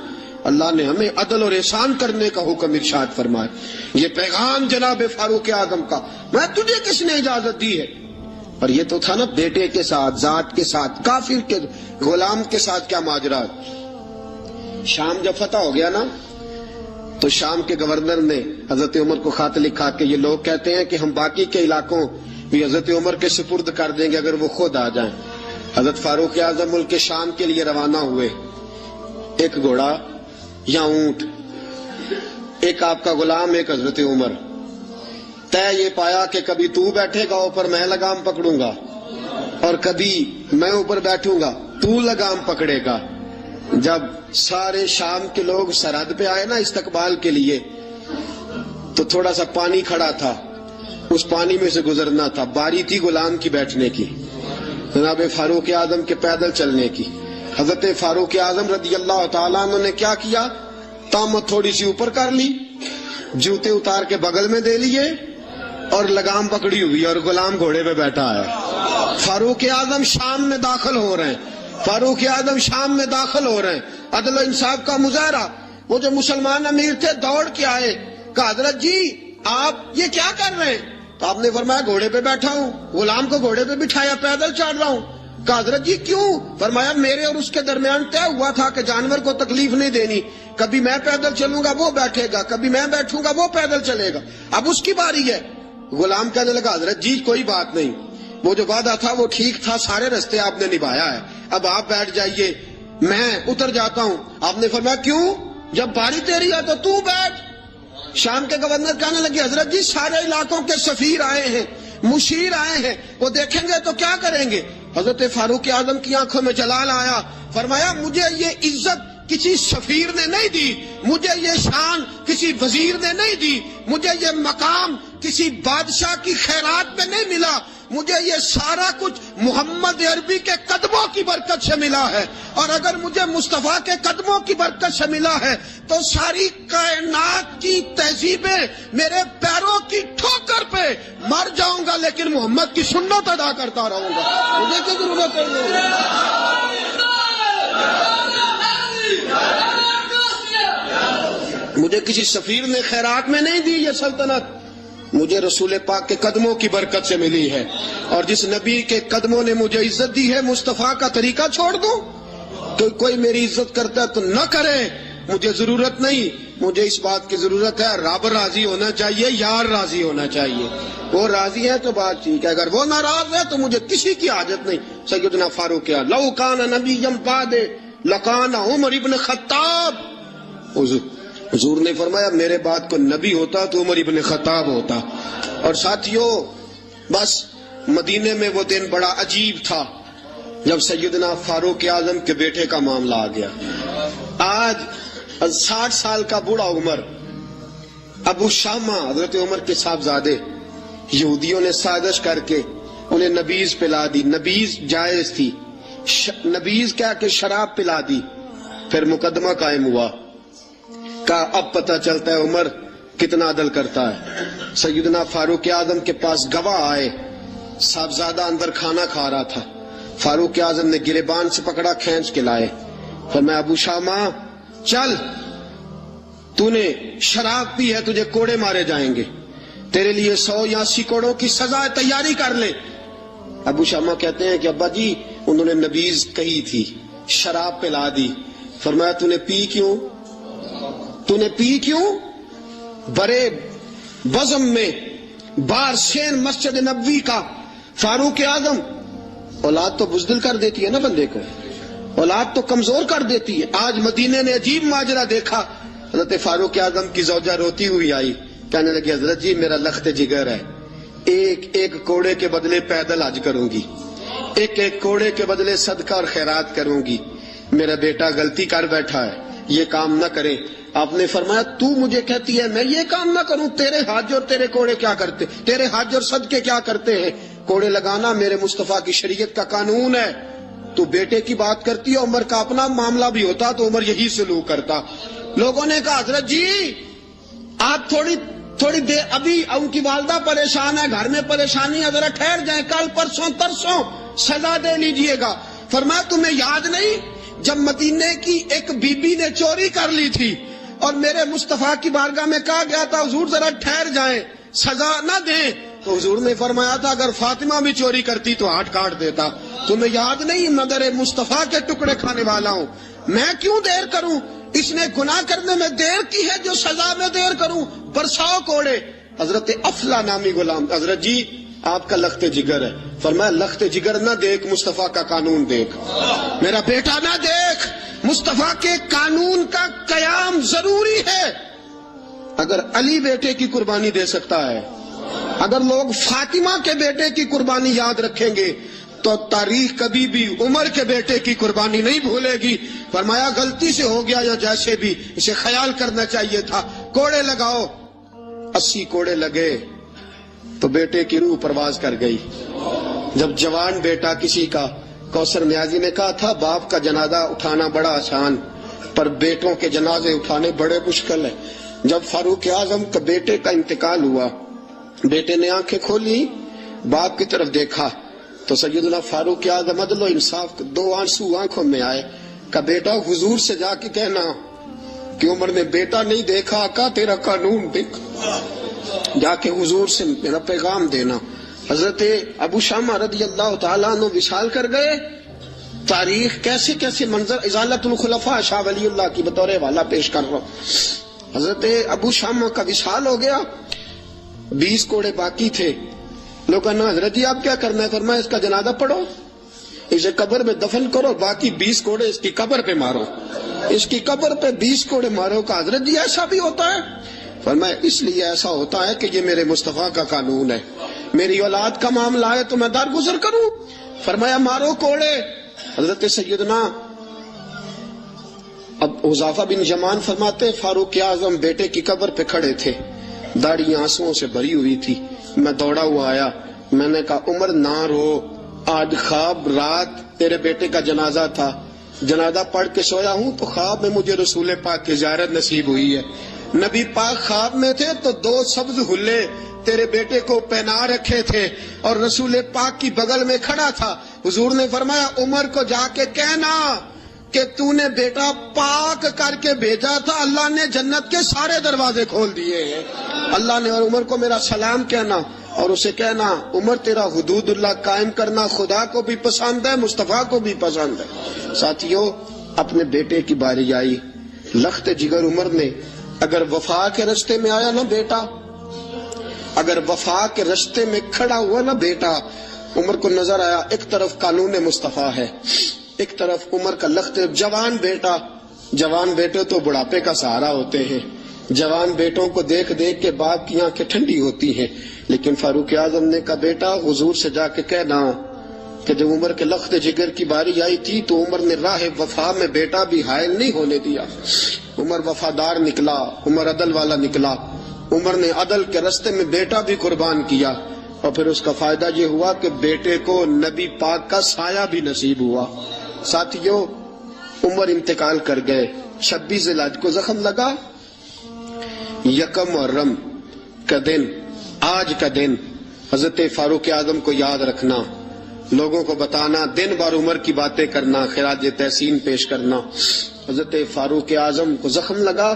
اللہ نے ہمیں عدل اور احسان کرنے کا حکم ارشاد فرمایا. یہ پیغام جناب فاروق اعظم کا, میں تجھے کس نے اجازت دی ہے. اور یہ تو تھا نا بیٹے کے ساتھ, ذات کے ساتھ, کافر کے غلام کے ساتھ کیا ماجرا. شام جب فتح ہو گیا نا تو شام کے گورنر نے حضرت عمر کو خط لکھا کہ یہ لوگ کہتے ہیں کہ ہم باقی کے علاقوں بھی حضرت عمر کے سپرد کر دیں گے اگر وہ خود آ جائیں. حضرت فاروق اعظم ملک شام کے لیے روانہ ہوئے. ایک گھوڑا یا اونٹ, ایک آپ کا غلام, ایک حضرت عمر. طے یہ پایا کہ کبھی تو بیٹھے گا اوپر میں لگام پکڑوں گا, اور کبھی میں اوپر بیٹھوں گا تو لگام پکڑے گا. جب سارے شام کے لوگ سرحد پہ آئے نا استقبال کے لیے, تو تھوڑا سا پانی کھڑا تھا، اس پانی میں سے گزرنا تھا، باری تھی غلام کی بیٹھنے کی، جناب فاروق اعظم کے پیدل چلنے کی۔ حضرت فاروق اعظم رضی اللہ تعالیٰ عنہ نے کیا کیا، تامت تھوڑی سی اوپر کر لی، جوتے اتار کے بغل میں دے لیے اور لگام پکڑی ہوئی اور غلام گھوڑے پہ بیٹھا ہے۔ فاروق اعظم شام میں داخل ہو رہے ہیں، فاروق اعظم شام میں داخل ہو رہے ہیں، عدل و انصاف کا مظاہرہ۔ وہ جو مسلمان امیر تھے دوڑ کے آئے، کہا حضرت جی آپ یہ کیا کر رہے ہیں؟ تو آپ نے فرمایا گھوڑے پہ بیٹھا ہوں، غلام کو گھوڑے پہ بٹھایا، پیدل چل رہا ہوں۔ کہا حضرت جی کیوں؟ فرمایا میرے اور اس کے درمیان طے ہوا تھا کہ جانور کو تکلیف نہیں دینی، کبھی میں پیدل چلوں گا وہ بیٹھے گا، کبھی میں بیٹھوں گا وہ پیدل چلے گا، اب اس کی باری ہے۔ غلام کہنے لگا حضرت جی کوئی بات نہیں، وہ جو وعدہ تھا وہ ٹھیک تھا، سارے رستے آپ نے نبھایا ہے، اب آپ بیٹھ جائیے، میں اتر جاتا ہوں۔ آپ نے فرمایا کیوں؟ جب باری تیری ہے تو بیٹھ۔ شام کے گورنر کہنے لگے حضرت جی سارے علاقوں کے سفیر آئے ہیں، مشیر آئے ہیں، وہ دیکھیں گے تو کیا کریں گے؟ حضرت فاروق اعظم کی آنکھوں میں جلال آیا، فرمایا مجھے یہ عزت کسی سفیر نے نہیں دی، مجھے یہ شان کسی وزیر نے نہیں دی، مجھے یہ مقام کسی بادشاہ کی خیرات میں نہیں ملا، مجھے یہ سارا کچھ محمد عربی کے قدموں کی برکت سے ملا ہے، اور اگر مجھے مصطفیٰ کے قدموں کی برکت سے ملا ہے تو ساری کائنات کی تہذیبیں میرے پیروں کی ٹھوکر پہ مر جاؤں گا لیکن محمد کی سنت ادا کرتا رہوں گا، مجھے کیا ضرورت ہے؟ مجھے کسی سفیر نے خیرات میں نہیں دی یہ سلطنت، مجھے رسول پاک کے قدموں کی برکت سے ملی ہے، اور جس نبی کے قدموں نے مجھے عزت دی ہے مصطفیٰ کا طریقہ چھوڑ دوں؟ تو کوئی میری عزت کرتا ہے تو نہ کرے، مجھے ضرورت نہیں، مجھے اس بات کی ضرورت ہے رب راضی ہونا چاہیے، یار راضی ہونا چاہیے، وہ راضی ہے تو بات ٹھیک ہے، اگر وہ ناراض ہے تو مجھے کسی کی حاجت نہیں۔ سیدنا فاروق لو کان نبی بعد لکان عمر ابن خطاب، حضور نے فرمایا میرے بعد کو نبی ہوتا تو عمر ابن خطاب ہوتا۔ اور ساتھیوں بس مدینے میں وہ دن بڑا عجیب تھا جب سیدنا فاروق اعظم کے بیٹے کا معاملہ آ گیا۔ آج 60 سال کا بوڑھا عمر، ابو شامہ حضرت عمر کے صاحبزادے، یہودیوں نے سازش کر کے انہیں نبیذ پلا دی، نبیذ جائز تھی، نبیذ کیا کہ شراب پلا دی، پھر مقدمہ قائم ہوا، کہا اب پتہ چلتا ہے عمر کتنا عدل کرتا ہے۔ سیدنا فاروق اعظم کے پاس گواہ آئے، صاحبزادہ اندر کھانا کھا رہا تھا، فاروق اعظم نے گریبان سے پکڑا کھینچ کے لائے، فرمایا ابو شامہ چل، تو نے شراب پی ہے، تجھے کوڑے مارے جائیں گے، تیرے لیے 100 یا 80 کوڑوں کی سزا تیاری کر لے۔ ابو شامہ کہتے ہیں کہ ابا جی انہوں نے نبیذ کہی تھی، شراب پلا دی، فرمایا تو نے پی کیوں؟ تو نے پی کیوں؟ برے بزم میں بار سین مسجد نبوی کا فاروق اعظم، اولاد تو بزدل کر دیتی ہے نا بندے کو، اولاد تو کمزور کر دیتی ہے۔ آج مدینے نے عجیب ماجرا دیکھا، حضرت فاروق اعظم کی زوجہ روتی ہوئی آئی، کہنے لگی حضرت جی میرا لخت جگر ہے، ایک کوڑے کے بدلے پیدل حج کروں گی، ایک کوڑے کے بدلے صدقہ اور خیرات کروں گی، میرا بیٹا غلطی کر بیٹھا ہے، یہ کام نہ کرے۔ آپ نے فرمایا تو مجھے کہتی ہے میں یہ کام نہ کروں؟ تیرے حج اور تیرے کوڑے کیا کرتے، تیرے حج اور صدقے کیا کرتے ہیں؟ کوڑے لگانا میرے مصطفیٰ کی شریعت کا قانون ہے۔ تو بیٹے کی بات کرتی ہے، عمر کا اپنا معاملہ بھی ہوتا تو عمر یہی سلوک کرتا۔ لوگوں نے کہا حضرت جی آپ تھوڑی دیر، ابھی ان کی والدہ پریشان ہے، گھر میں پریشانی ہے، ذرا ٹھہر جائیں، کل پرسوں ترسوں سزا دے لیجئے گا۔ فرمایا تمہیں یاد نہیں جب مدینے کی ایک بی بی نے چوری کر لی تھی اور میرے مصطفیٰ کی بارگاہ میں کہا گیا تھا حضور ذرا ٹھہر جائیں، سزا نہ دیں، تو حضور نے فرمایا تھا اگر فاطمہ بھی چوری کرتی تو ہاتھ کاٹ دیتا۔ تمہیں یاد نہیں مگر مصطفیٰ کے ٹکڑے کھانے والا ہوں، میں کیوں دیر کروں؟ اس نے گناہ کرنے میں دیر کی ہے جو سزا میں دیر کروں، برساؤ کوڑے۔ حضرت افلا نامی غلام، حضرت جی آپ کا لخت جگر ہے، فرمایا لخت جگر نہ دیکھ، مصطفیٰ کا قانون دیکھ، میرا بیٹا نہ دیکھ، مصطفیٰ کے قانون کا قیام ضروری ہے۔ اگر علی بیٹے کی قربانی دے سکتا ہے، اگر لوگ فاطمہ کے بیٹے کی قربانی یاد رکھیں گے تو تاریخ کبھی بھی عمر کے بیٹے کی قربانی نہیں بھولے گی۔ فرمایا غلطی سے ہو گیا یا جیسے بھی، اسے خیال کرنا چاہیے تھا، کوڑے لگاؤ۔ 80 کوڑے لگے تو بیٹے کی روح پرواز کر گئی. جب جوان بیٹا کسی کا، کوثر نیازی نے کہا تھا باپ کا جنازہ اٹھانا بڑا آسان، پر بیٹوں کے جنازے اٹھانے بڑے مشکل ہے. جب فاروق اعظم کا بیٹے کا انتقال ہوا، بیٹے نے آنکھیں کھولی، باپ کی طرف دیکھا تو سیدنا فاروق اعظم عدل و انصاف، 2 آنسو آنکھوں میں آئے. کہ بیٹا حضور سے جا کے کہنا کہ عمر نے بیٹا نہیں دیکھا، آقا تیرا قانون دیکھ، جا کے حضور سے میرا پیغام دینا. حضرت ابو شامہ رضی اللہ تعالیٰ عنہ وصال کر گئے. تاریخ کیسے کیسے منظر ازالت الخلفاء شاہ ولی اللہ کی بطور حوالہ پیش کر رہا ہوں. حضرت ابو شامہ کا وصال ہو گیا، 20 کوڑے باقی تھے. لوگوں نے حضرت جی آپ کیا کرنا ہے؟ فرمایا اس کا جنازہ پڑھو، اسے قبر میں دفن کرو، باقی 20 کوڑے اس کی قبر پہ مارو، اس کی قبر پہ 20 کوڑے مارو. کہ حضرت جی ایسا بھی ہوتا ہے؟ فرمایا اس لیے ایسا ہوتا ہے کہ یہ میرے مصطفیٰ کا قانون ہے، میری اولاد کا معاملہ ہے تو میں درگزر کروں. فرمایا مارو کوڑے. حضرت سیدنا اب حذیفہ بن یمان فرماتے فاروق اعظم بیٹے کی قبر پہ کھڑے تھے، داڑھی آنسوؤں سے بھری ہوئی تھی. میں دوڑا ہوا آیا، میں نے کہا عمر نہ رو، آج خواب رات تیرے بیٹے کا جنازہ تھا، جنازہ پڑھ کے سویا ہوں تو خواب میں مجھے رسول پاک کی زیارت نصیب ہوئی ہے. نبی پاک خواب میں تھے تو 2 سبز حلے تیرے بیٹے کو پہنا رکھے تھے اور رسول پاک کی بغل میں کھڑا تھا. حضور نے فرمایا عمر کو جا کے کہنا کہ تو نے بیٹا پاک کر کے بھیجا تھا، اللہ نے جنت کے سارے دروازے کھول دیے ہیں. اللہ نے، اور عمر کو میرا سلام کہنا اور اسے کہنا عمر تیرا حدود اللہ قائم کرنا خدا کو بھی پسند ہے، مصطفیٰ کو بھی پسند ہے. ساتھیو اپنے بیٹے کی باری آئی، لخت جگر عمر نے اگر وفا کے رستے میں آیا نا بیٹا، اگر وفا کے رستے میں کھڑا ہوا نا بیٹا، عمر کو نظر آیا ایک طرف قانون مصطفیٰ ہے، ایک طرف عمر کا لخت. جوان بیٹا، جوان بیٹے تو بڑھاپے کا سہارا ہوتے ہیں، جوان بیٹوں کو دیکھ دیکھ کے باپ کی آنکھیں ٹھنڈی ہوتی ہیں. لیکن فاروق اعظم نے کہا بیٹا حضور سے جا کے کہنا کہ جب عمر کے لخت جگر کی باری آئی تھی تو عمر نے راہ وفا میں بیٹا بھی حائل نہیں ہونے دیا. عمر وفادار نکلا، عمر عدل والا نکلا، عمر نے عدل کے رستے میں بیٹا بھی قربان کیا اور پھر اس کا فائدہ یہ ہوا کہ بیٹے کو نبی پاک کا سایہ بھی نصیب ہوا. ساتھیو عمر انتقال کر گئے، 26 ذی الحج کو زخم لگا. 1 محرم کا دن، آج کا دن حضرت فاروق اعظم کو یاد رکھنا، لوگوں کو بتانا، دن بھر عمر کی باتیں کرنا، خراج تحسین پیش کرنا. حضرت فاروق اعظم کو زخم لگا،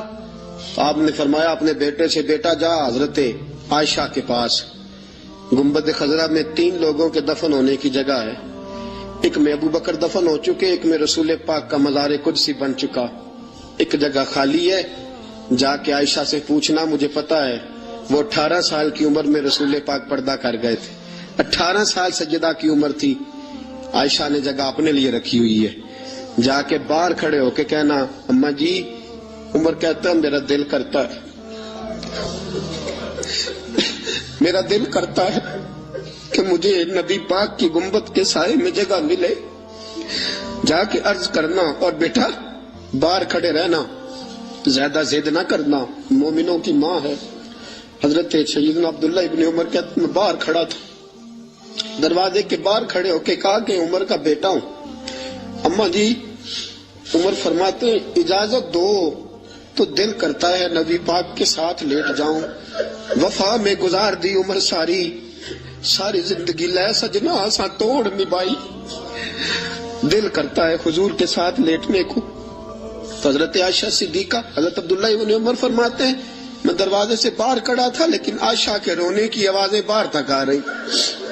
آپ نے فرمایا اپنے بیٹے سے بیٹا جا حضرت عائشہ کے پاس، گنبد خضرا میں 3 لوگوں کے دفن ہونے کی جگہ ہے، ایک میں ابو بکر دفن ہو چکے، ایک میں رسول پاک کا مزار قدسی بن چکا، ایک جگہ خالی ہے، جا کے عائشہ سے پوچھنا، مجھے پتا ہے وہ 18 سال کی عمر میں رسول پاک پردہ کر گئے تھے، 18 سال سیدہ کی عمر تھی. عائشہ نے جگہ اپنے لیے رکھی ہوئی ہے، جا کے باہر کھڑے ہو کے کہنا اماں جی، عمر کہتا ہے میرا دل کرتا ہے، میرا دل کرتا ہے کہ مجھے نبی پاک کی گنبد کے سائے میں جگہ ملے. جا کے عرض کرنا اور بیٹا باہر کھڑے رہنا، زیادہ ضد نہ کرنا، مومنوں کی ماں ہے. حضرت سیدنا عبداللہ ابن عمر کہتے میں باہر کھڑا تھا، دروازے کے باہر کھڑے ہو کے کہا کہ عمر کا بیٹا ہوں. اماں جی، عمر فرماتے اجازت دو تو دل کرتا ہے نبی پاک کے ساتھ لیٹ جاؤں. وفا میں گزار دی عمر ساری، ساری زندگی لے سجنا آساں توڑ نبھائی، دل کرتا ہے حضور کے ساتھ لیٹنے کو. تو حضرت عائشہ صدیقہ، حضرت عبداللہ ابن عمر فرماتے ہیں میں دروازے سے باہر کھڑا تھا لیکن عائشہ کے رونے کی آوازیں باہر تک آ رہی.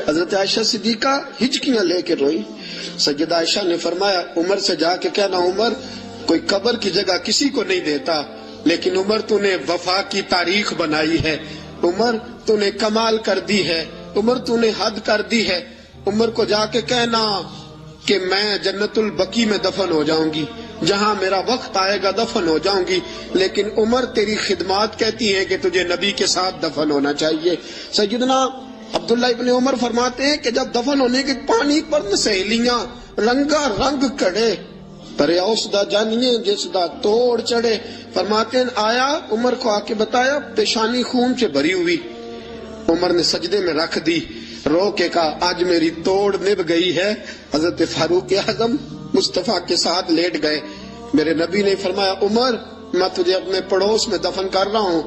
حضرت عائشہ صدیقہ ہچکیاں لے کے روئی. سیدہ عائشہ نے فرمایا عمر سے جا کے کہنا عمر کوئی قبر کی جگہ کسی کو نہیں دیتا، لیکن عمر تو نے وفا کی تاریخ بنائی ہے، عمر تو نے کمال کر دی ہے، عمر تو نے حد کر دی ہے. عمر کو جا کے کہنا کہ میں جنت البقیع میں دفن ہو جاؤں گی، جہاں میرا وقت آئے گا دفن ہو جاؤں گی، لیکن عمر تیری خدمات کہتی ہیں کہ تجھے نبی کے ساتھ دفن ہونا چاہیے. سیدنا عبداللہ ابن عمر فرماتے ہیں کہ جب دفن ہونے کے پانی پر سہیلیاں رنگا رنگ کڑے پر اس دا جانیے جس دا توڑ چڑھے. فرماتے ہیں آیا عمر کو آ کے بتایا پیشانی خون سے بھری ہوئی. عمر نے سجدے میں رکھ دی, رو کے کہا آج میری توڑ نب گئی ہے. حضرت فاروق اعظم مصطفیٰ کے ساتھ لیٹ گئے. میرے نبی نے فرمایا عمر میں تجھے اپنے پڑوس میں دفن کر رہا ہوں,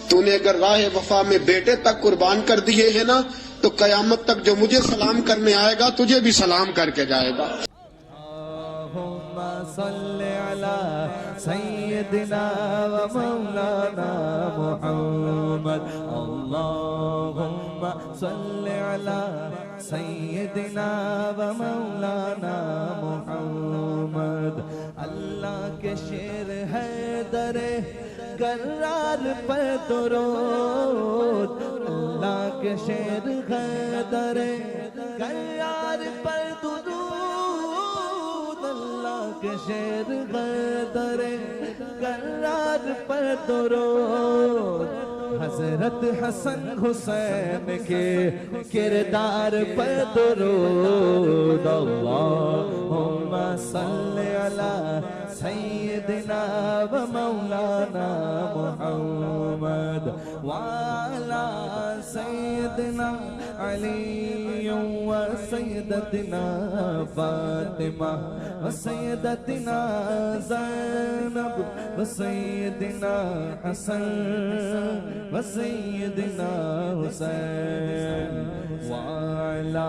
تو نے اگر راہ وفا میں بیٹے تک قربان کر دیے ہیں نا تو قیامت تک جو مجھے سلام کرنے آئے گا تجھے بھی سلام کر کے جائے گا. اللہم صلی علی سیدنا و مولانا محمد. اللہم صلی علی سیدنا و مولانا محمد. اللہ کے شیر حیدر کرار پر درود, اللہ کے شیر حیدر کرار پر درود, اللہ کے شیر حیدر کرار پر درود. حضرت حسن حسین کے کردار پر درود. اللہم صلی علی سیدنا و مولانا محمد وعلی سیدنا علی و سیدتنا فاطمہ و سیدتنا زینب و سیدنا حسن و سیدنا حسین وعلی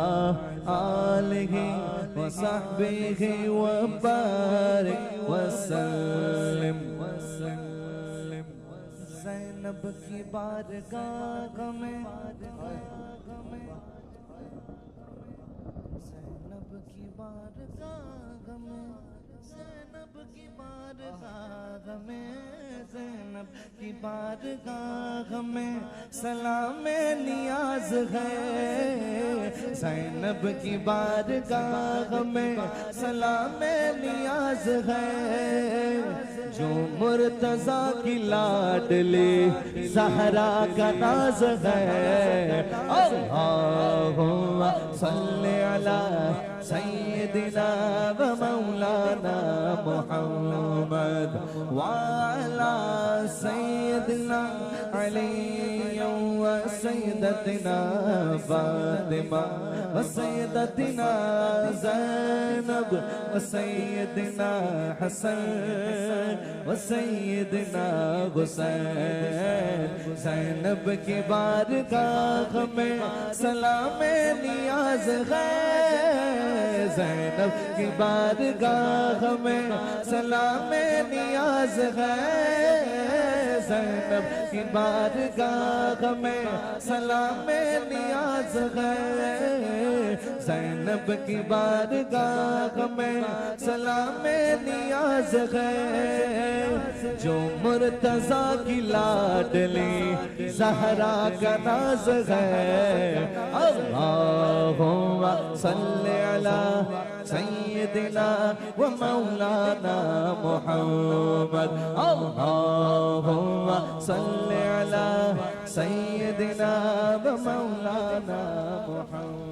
آلہ و صحبہ و بارک وسلم. زینب کی بارگاہ میں زینب کی بارگاہ میں زینب کی بارگاہ میں زینب کی بارگاہ میں سلام نیاز ہے. زینب کی بارگاہ میں سلام نیاز ہے. جو مرتضیٰ کی لاڈلی زہرا کا ناز ہے. اللہم صلی علی سیدنا و مولانا محمد وعلی سیدنا علی و سیدتنا فاطمہ و سیدتنا زینب و سیدنا حسن و سیدنا حسین. زینب کی بارگاہ میں سلام نیاز ہے. زینب کی بارگاہ میں سلام نیاز ہے. زینب کی بارگاہ میں سلام نیاز ہے. زینب کی بارگاہ میں سلام نیاز ہے. جو مرتضیٰ کی لاڈلی زہرا کا ناز ہے. اللہم صلی علی سیدنا و مولانا محمد. اللہم صلی علی سیدنا و مولانا محمد.